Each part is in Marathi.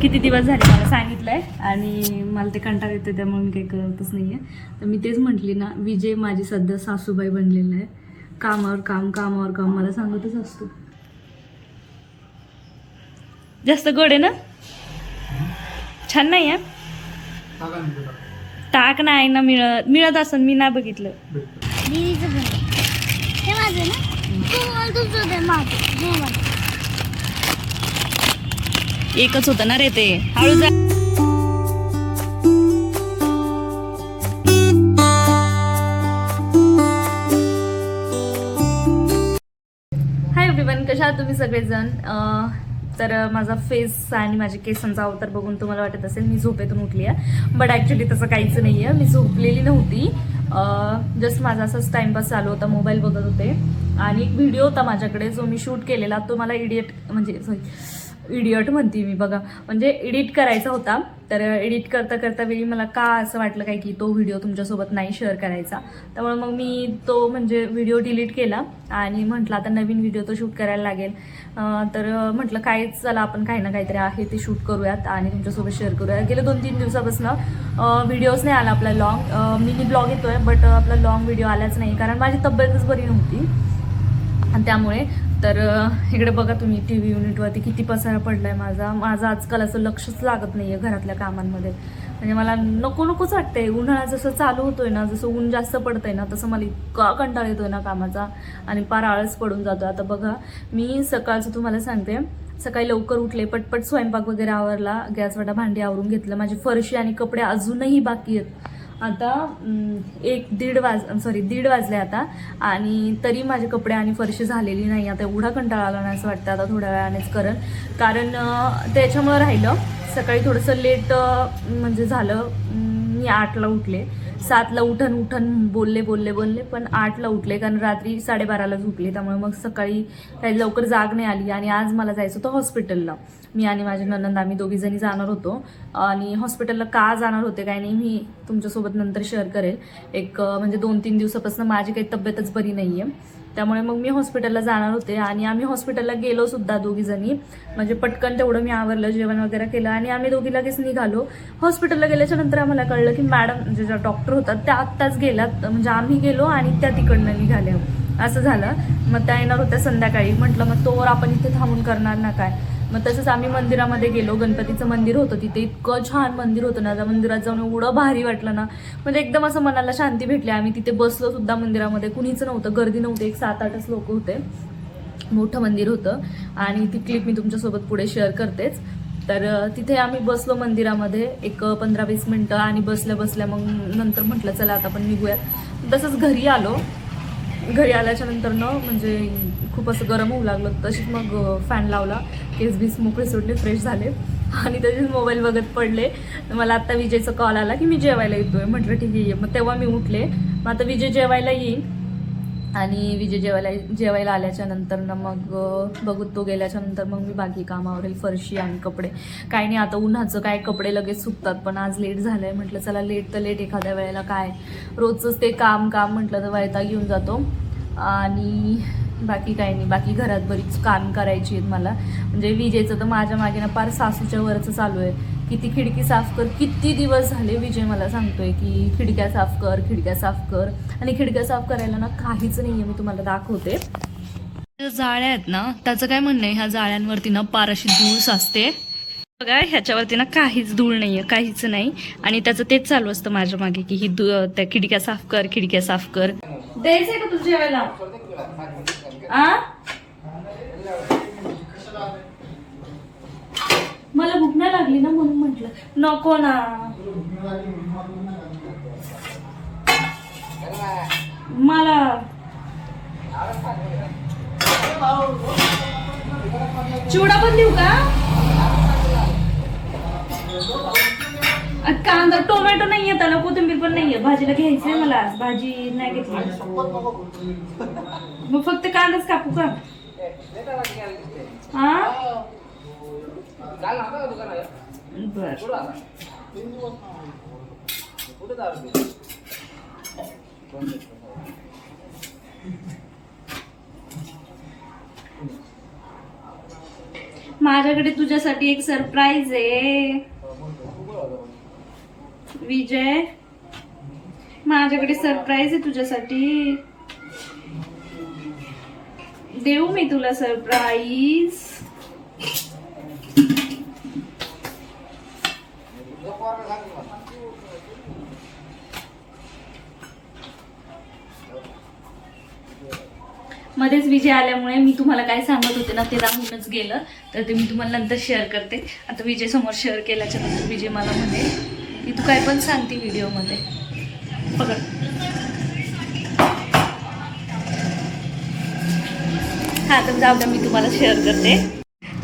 किती दिवस झाले मला सांगितलंय आणि मला ते कंटाळा येते त्यामुळे मी काही करतच नाहीये. तर मी तेच म्हटली ना, विजय माझी सध्या सासूबाई बनलेला आहे. कामावर काम कामावर काम मला सांगतच असतो. जास्त गोड आहे ना, छान नाही आहे. ताक नाही ना मिळत असं मी नाही बघितलं. एकच होतं ना रे ते. हळू जा. हाय एव्हरीवन, कशा आहात तुम्ही सगळेजण. तर माझा फेस आणि माझे केसांचा अवतार बघून तुम्हाला वाटत असेल मी झोपेतून उठली आहे, बट ॲक्च्युली तसं काहीच नाही आहे. मी झोपलेली नव्हती, जस्ट माझा असंच टाइमपास चालू होता, मोबाईल बघत होते आणि एक व्हिडिओ होता माझ्याकडे जो मी शूट केलेला. तो मला इडियट म्हणते मी बघा, म्हणजे एडिट करायचा होता. तर एडिट करता करता वेळी मला का असं वाटलं काय की तो व्हिडिओ तुमच्यासोबत नाही शेअर करायचा. त्यामुळे मग मी तो म्हणजे व्हिडिओ डिलीट केला आणि म्हटलं आता नवीन व्हिडिओ तो शूट करायला लागेल. तर म्हटलं काय चला आपण काही ना काहीतरी आहे ते शूट करूयात आणि तुमच्यासोबत शेअर करूयात. गेले 2-3 दिवसापासून व्हिडिओज नाही आला आपला लॉंग मिनी ब्लॉग येतोय, बट आपला लॉंग व्हिडिओ आलाच नाही कारण माझी तब्येतच बरी नव्हती आणि त्यामुळे. तर इकडे बघा तुम्ही TV युनिटवरती किती पसारा पडलाय माझा आजकाल असं लक्षच लागत नाहीये घरातल्या कामांमध्ये. म्हणजे मला नकोच वाटतंय. उन्हाळा जसं चालू होतोय ना, जसं ऊन जास्त पडतंय ना, तसं मला इतका कंटाळा येतोय ना कामाचा आणि पार आळस पडून जातोय. आता बघा मी सकाळचं तुम्हाला सांगते, सकाळी लवकर उठले, पटपट स्वयंपाक वगैरे आवरला, गॅस वाटा भांडी आवरून घेतलं. माझी फरशी आणि कपडे अजूनही बाकी आहेत. आता 1-1:30 वाजले आता आणि तरी माझे कपडे आणि फरशी झालेली नाही. आता एवढा कंटाळा आला नाही असं वाटतं आता थोड्या वेळानेच कारण त्याच्यामुळं राहिलं. सकाळी थोडंसं लेट म्हणजे झालं. मी 8ला उठले, 7ला उठन बोलले पण 8ला उठले कारण रात्री 12:30ला झोपले. त्यामुळे मग सकाळी काही लवकर जाग नाही आली आणि आज मला जायचं होतं हॉस्पिटलला. मी आणि माझे ननंद आम्ही दोघीजणी जाणार होतो आणि हॉस्पिटलला का जाणार होते काय नाही मी तुमच्यासोबत नंतर शेअर करेल. म्हणजे 2-3 दिवसापासून माझी काही तब्येतच बरी नाहीये, त्यामुळे मग मी हॉस्पिटलला जाणार होते आणि आम्ही हॉस्पिटलला गेलो सुद्धा दोघीजणी. म्हणजे पटकन तेवढं मी आवरलं, जेवण वगैरे केलं आणि आम्ही दोघी लगेच निघालो. हॉस्पिटलला गेल्याच्या नंतर आम्हाला कळलं की मॅडम म्हणजे ज्या डॉक्टर होतात त्या आत्ताच गेल्यात, म्हणजे आम्ही गेलो आणि त्या तिकडनं निघाल्या, असं झालं. मग त्या येणार होत्या संध्याकाळी. म्हटलं मग तोवर आपण इथे थांबून करणार ना काय. मग तसंच आम्ही मंदिरामध्ये गेलो. गणपतीचं मंदिर होतं तिथे, इतकं छान मंदिर होतं ना. त्या मंदिरात जाऊन एवढं भारी वाटलं ना, म्हणजे एकदम असं मनाला शांती भेटली. आम्ही तिथे बसलो सुद्धा मंदिरामध्ये, कुणीच नव्हतं, गर्दी नव्हती, एक 7-8च लोक होते. मोठं मंदिर होतं आणि ती क्लिप मी तुमच्यासोबत पुढे शेअर करतेच. तर तिथे आम्ही बसलो मंदिरामध्ये एक 15-20 मिनटं आणि बसल्या मग नंतर म्हटलं चला आता आपण निघूयात. तसंच घरी आलो. घरी आल्याच्या नंतर म्हणजे खूप असं गरम होऊ लागलं. तशीच मग फॅन लावला, केस बीस मोकळे सोडले, फ्रेश झाले आणि तसेच मोबाईल बघत पडले. मला आता विजयचा कॉल आला की मी जेवायला येतोय. म्हटलं ठीक आहे. मग तेव्हा मी उठले. मग आता विजय जेवायला येईल आणि विजय जेवायला आल्याच्या नंतर ना मग बघू, तो गेल्याच्या नंतर मग मी बाकी कामावरील फरशी आणि कपडे. काही नाही आता उन्हाचं काय, कपडे लगेच सुकतात. पण आज लेट झालंय, म्हटलं चला लेट तर लेट, एखाद्या वेळेला काय रोजच ते काम म्हटलं तर वैताग येऊन जातो. आणि बाकी काही नाही, बाकी घरात बरीच काम करायची आहेत मला. म्हणजे विजेचं तर माझ्या मागे ना पार सासूच्या वरचं चालू आहे. किती खिडकी साफ कर, किती दिवस झाले विजय मला सांगतोय की खिडक्या साफ कर आणि खिडक्या साफ करायला ना काहीच नाहीये. मी तुम्हाला दाखवते. जाळ्या आहेत ना, त्याचं काय म्हणणं आहे, ह्या जाळ्यांवरती ना पार अशी धूळ साचते बघा. ह्याच्यावरती ना काहीच धूळ नाहीये, काहीच नाही. आणि त्याचं तेच चालू असतं माझ्या मागे की त्या खिडक्या साफ कर. द्यायचंय का तुझ्या जेवायला? मला भूक नाही लागली ना म्हणून म्हटलं नको ना. मला चिवडा पण देऊ का? कांदा टोमॅटो नाहीये, त्याला कोथिंबीर पण नाहीये. भाजीला घ्यायचंय मला, भाजी नाही घेतली. मग फक्त कांदाच कापू का? बर. माझ्याकडे तुझ्यासाठी एक सरप्राईज आहे विजय. माझ्याकडे सरप्राईज आहे तुझ्यासाठी. देऊ मी तुला सरप्राईज. मध्येच विजय आल्यामुळे मी तुम्हाला काय सांगत होते ना ते राहूनच गेलं, तर ते मी तुम्हाला नंतर शेअर करते. आता विजय समोर शेअर केल्याच्या नंतर विजय मला म्हणे की तू काय पण सांगते व्हिडिओमध्ये. बघा हा, तर जाऊ द्या, मी तुम्हाला शेअर करते.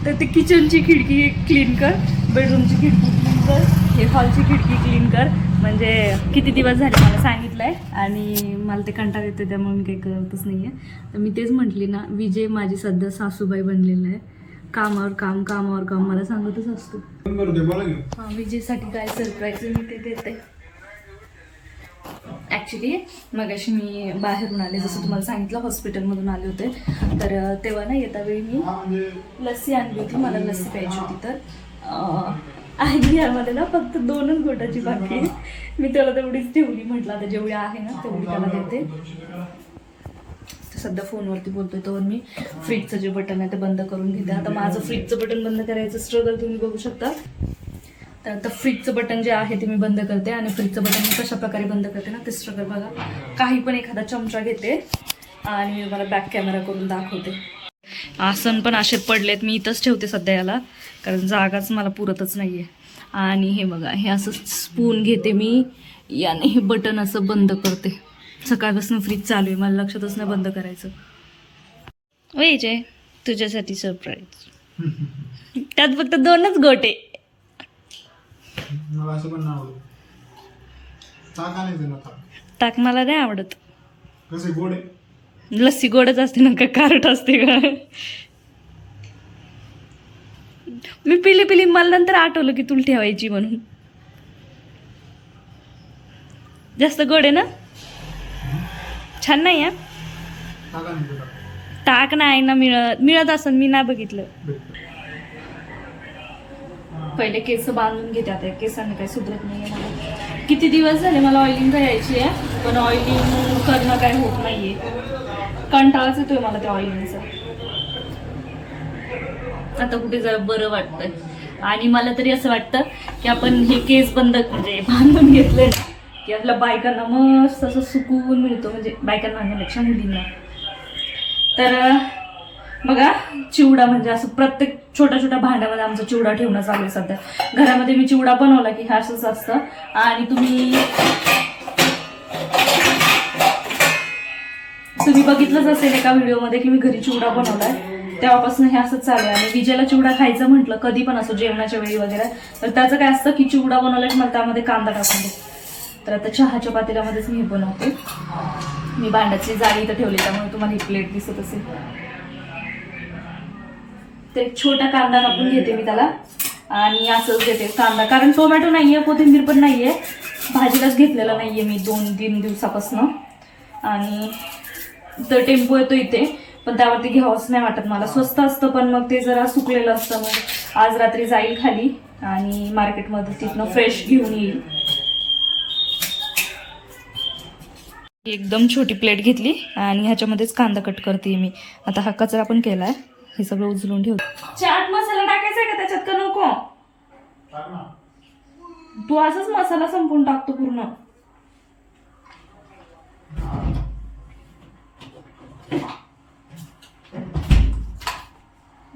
तर ते किचनची खिडकी क्लीन कर, बेडरूमची खिडकी क्लीन कर, हे हॉलची खिडकी क्लीन कर. म्हणजे किती दिवस झाले मला सांगितलंय आणि मला ते कंटाळा येतो, त्यामुळे मी काही करतच नाही आहे. तर मी तेच म्हटली ना, विजय माझी सध्या सासूबाई बनलेला आहे. कामावर काम कामावर काम मला सांगतच असतो. हां, विजयसाठी काय सरप्राईज मी ते देते. ॲक्च्युली मगाशी मी बाहेरून आले, जसं तुम्हाला सांगितलं हॉस्पिटलमधून आले होते. तर तेव्हा ना येता वेळी मी लस्सी आणली होती, मला लस्सी प्यायची होती. तर आणि यामध्ये ना फक्त 2च गोटाची बाकी आहे. मी त्याला तेवढीच ठेवली, म्हटलं आता जेवढी आहे ना तेवढी त्याला देते. सध्या फोनवरती बोलतोय तर मी फ्रीजचं जे बटन आहे ते बंद करून घेते. आता माझं फ्रीजचं बटन बंद करायचं स्ट्रगल तुम्ही बघू शकता. तर आता फ्रीजचं बटन जे आहे ते मी बंद करते आणि फ्रीजचं बटन मी कशा प्रकारे बंद करते ना ते स्ट्रगल बघा. काही पण एखादा चमचा घेते आणि मी मला बॅक कॅमेरा करून दाखवते. आसन पण असे पडलेत, मी इथंच ठेवते सध्या याला, कारण जागाच मला पुरतच नाहीये. आणि हे बघा, हे असं स्पून घेते मी याने, हे बटन असं बंद करते. सकाळपासून फ्रीज चालू आहे, मला लक्षातच नाही बंद करायचं. जय तुझ्यासाठी सरप्राईज. त्यात फक्त 2च गोटे. मला असं पण नाही आवडत. ताक आणायचं ना, ताक मला नाही आवडत. कसे गोड आहे? लस्सी गोडच असते ना, का खारट असते का? मी पिली मला नंतर आठवलं की तुला ठेवायची म्हणून. जास्त गोड आहे ना, छान नाही आहे. ताक नाही ना मिळत असं, मी नाही बघितलं. पहिले केस बांधून घेते, आता केसांनी काही सुधरत नाहीये मला. किती दिवस झाले मला ऑइलिंग करायची आहे, पण ऑइलिंग करणं काही होत नाहीये. कंटाळाच येतोय मला त्या ऑइलिंगचा. आता कुठे जरा बरं वाटतंय. आणि मला तरी असं वाटतं की आपण हे केस बंद म्हणजे बांधून घेतले ना की आपल्या बायकांना मस्त असं सुकून मिळतो, म्हणजे बायकांना म्हणण्यापेक्षा मुलींना. तर बघा, चिवडा म्हणजे असं प्रत्येक छोट्या छोट्या भांड्यामध्ये आमचा चिवडा ठेवणं चालू आहे सध्या. घरामध्ये मी चिवडा बनवला की हे असंच असतं. आणि तुम्ही बघितलंच असेल एका व्हिडिओमध्ये की मी घरी चिवडा बनवलाय, तेव्हापासून हे असंच चालू आहे. आणि विजयला चिवडा खायचं म्हटलं कधी पण असं जेवणाच्या वेळी वगैरे, तर त्याचं काय असतं की चिवडा बनवला की मला त्यामध्ये कांदा टाकून दे. तर आता चहाच्या पातेल्यामध्येच मी हे बनवते. मी भांड्याची जाळी इथं ठेवली, त्यामुळे तुम्हाला ही प्लेट दिसत असेल. तर एक छोटा कांदा कापून घेते मी त्याला आणि असंच देते कांदा, कारण टोमॅटो नाहीये, कोथिंबीर पण नाहीये, भाजीलाच घेतलेला नाहीये मी 2-3 दिवसापासून. आणि तर टेम्पो येतो इथे, पण त्यावरती घ्यावंच नाही वाटत मला. स्वस्त असतं पण मग ते जरा सुकलेलं असतं. मग आज रात्री जाईल खाली आणि मार्केटमध्ये तिथनं फ्रेश घेऊन येईल. एकदम छोटी प्लेट घेतली आणि ह्याच्यामध्येच कांदा कट करते मी. आता हा कचरा पण केलाय, हे सगळं उचलून ठेवतो. चाट मसाला टाकायचा आहे का त्याच्यात का नको? तू असंच मसाला संपून टाकतो पूर्ण.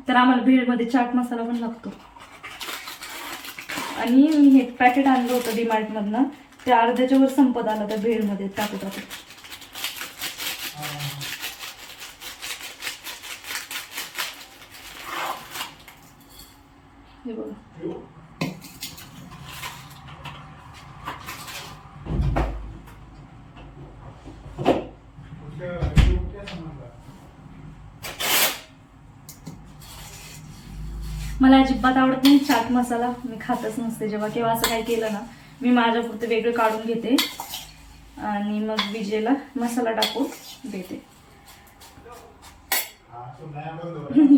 तर आम्हाला भेळमध्ये चाट मसाला पण लागतो. आणि मी हे पॅकेट आणलं होतं डीमार्ट मधनं, ते अर्ध्याच्या वर संपत आलं त्या भेळमध्ये टाकू. हे बघा, मला अजिबात आवडत नाही चाट मसाला, मी खातच नसते. जेव्हा केव्हा असं काही केलं ना, मी माझ्या पुरतं वेगळं काढून घेते आणि मग विजयला मसाला टाकून देते.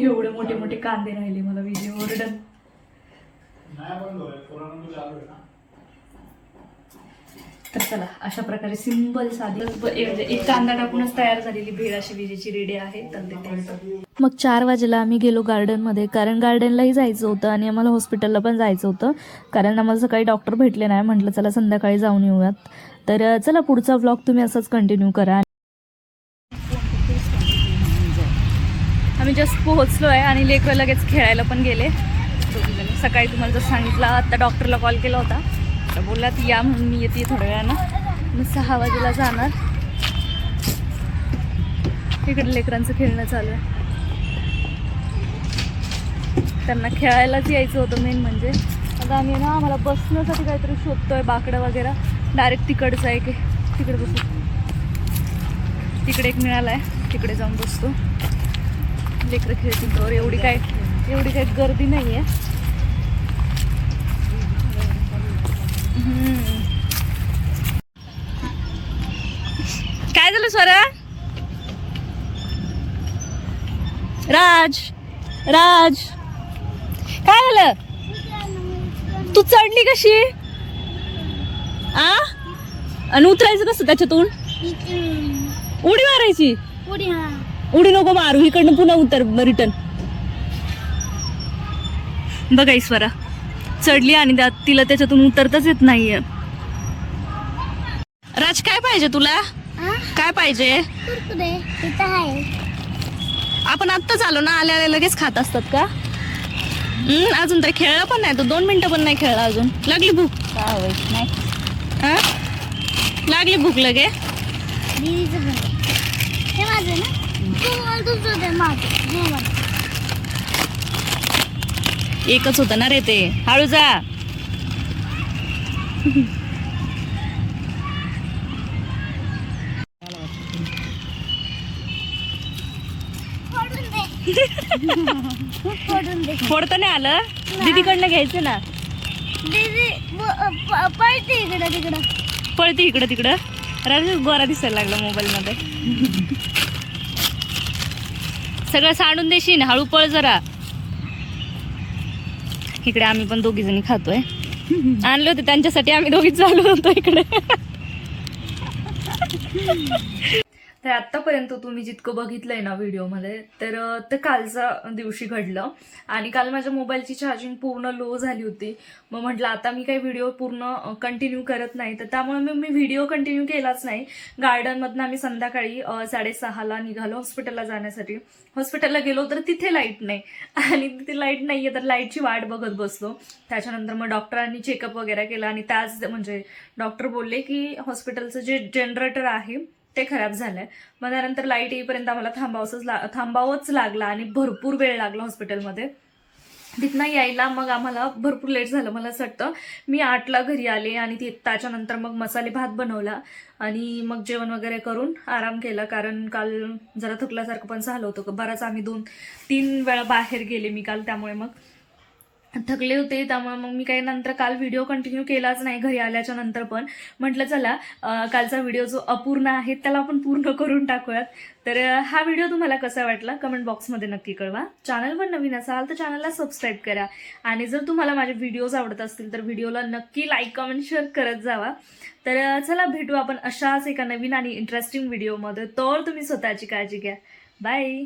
एवढे मोठे मोठे कांदे राहिले मला व्हिडिओ ओरडत. तर चला अशा प्रकारे सिंपल साधी म्हणजे एक कांदा टाकूनच तयार झालेली भेळ अशी विजेची रेडी आहे. तर ते तळतो. मग 4 वाजेला आम्ही गेलो गार्डनमध्ये, कारण गार्डनलाही जायचं होतं आणि आम्हाला हॉस्पिटलला पण जायचं होतं, कारण आम्हाला सकाळी डॉक्टर भेटले नाही. म्हटलं चला संध्याकाळी जाऊन येऊयात. तर चला पुढचा व्लॉग तुम्ही असंच कंटिन्यू करा. आम्ही जस्ट पोहोचलो आहे आणि लेकरं लगेच खेळायला पण गेले. सकाळी तुम्हाला जर सांगितलं, आता डॉक्टरला कॉल केला होता तर बोललात या म्हणून मी येते थोड्या वेळानं. मग 6 वाजेला जाणार. इकडे लेकरांचं खेळणं चालू आहे. त्यांना खेळायलाच यायचं होतं मेन म्हणजे. आता आम्ही ना आम्हाला बसण्यासाठी काहीतरी शोधतोय, बाकडं वगैरे. डायरेक्ट तिकडचं आहे की तिकडे बसू. तिकडे एक मिळाला आहे, तिकडे जाऊन बसतो. लेकरं खेळतील तर एवढी काही गर्दी नाही आहे. काय झालं स्वरा? राज राज काय झालं? तू चढली कशी? आणि उतरायचं कसं त्याच्यातून? उडी मारायची? उडी नको मारू, इकडनं पुन्हा उतर रिटर्न. बघा ईश्वरा चढली आणि तिला त्याच्यातून उतरताच येत नाहीये. राज काय पाहिजे तुला? काय पाहिजे? आपण आत्ताच आलो ना, आल्या लगेच खात असतात का? अजून तर खेळला पण नाही, तो 2 मिनिटं पण नाही खेळला अजून. लागली भूक? नाही लागली भूक लगे? एकच होतं ना रे ते. हळू जा. फोडतं नाही आलं? दीदीकडनं घ्यायचं ना. पळते इकडं तिकडं. राजू गोरा दिसायला लागला मोबाईल मध्ये. सगळं सांडून देशील, हळू पळ जरा. इकडे आम्ही पण 2 जणी खातोय. आणले होते त्यांच्यासाठी, आम्ही 2 चालू होतो इकडे. तर आतापर्यंत तुम्ही जितकं बघितलंय ना व्हिडिओमध्ये, तर ते कालच्या दिवशी घडलं. आणि काल माझ्या मोबाईलची चार्जिंग पूर्ण लो झाली होती. मग म्हटलं आता मी काही व्हिडिओ पूर्ण कंटिन्यू करत नाही, तर त्यामुळे मी व्हिडिओ कंटिन्यू केलाच नाही. गार्डनमधनं आम्ही संध्याकाळी 6:30ला निघालो हॉस्पिटलला जाण्यासाठी. हॉस्पिटलला गेलो तर तिथे लाईट नाही, आणि तिथे लाईट नाहीये तर लाईटची वाट बघत बसलो. त्याच्यानंतर मग डॉक्टरांनी चेकअप वगैरे केला आणि त्याच म्हणजे डॉक्टर बोलले की हॉस्पिटलचं जे जनरेटर आहे ते खराब झालंय. मग त्यानंतर लाईट येईपर्यंत आम्हाला थांबावंच लागला आणि भरपूर वेळ लागला हॉस्पिटलमध्ये. तिथनं यायला मग आम्हाला भरपूर लेट झालं. मला असं वाटतं मी 8ला घरी आले आणि त्याच्यानंतर मग मसाले भात बनवला आणि मग जेवण वगैरे करून आराम केला, कारण काल जरा थकल्यासारखं पण झालं होतं. बराच आम्ही 2-3 वेळा बाहेर गेले मी काल, त्यामुळे मग थकले होते. त्यामुळे मग मी काही नंतर काल व्हिडिओ कंटिन्यू केलाच नाही घरी आल्याच्या नंतर. पण म्हटलं चला कालचा व्हिडिओ जो अपूर्ण आहे त्याला आपण पूर्ण करून टाकूयात. तर हा व्हिडिओ तुम्हाला कसा वाटला कमेंट बॉक्समध्ये नक्की कळवा. चॅनलवर नवीन असाल तर चॅनलला सबस्क्राईब करा, आणि जर तुम्हाला माझे व्हिडिओज आवडत असतील तर व्हिडिओला नक्की लाईक कमेंट शेअर करत जावा. तर चला भेटू आपण अशाच एका नवीन आणि इंटरेस्टिंग व्हिडिओमध्ये. तर तुम्ही स्वतःची काळजी घ्या. बाय.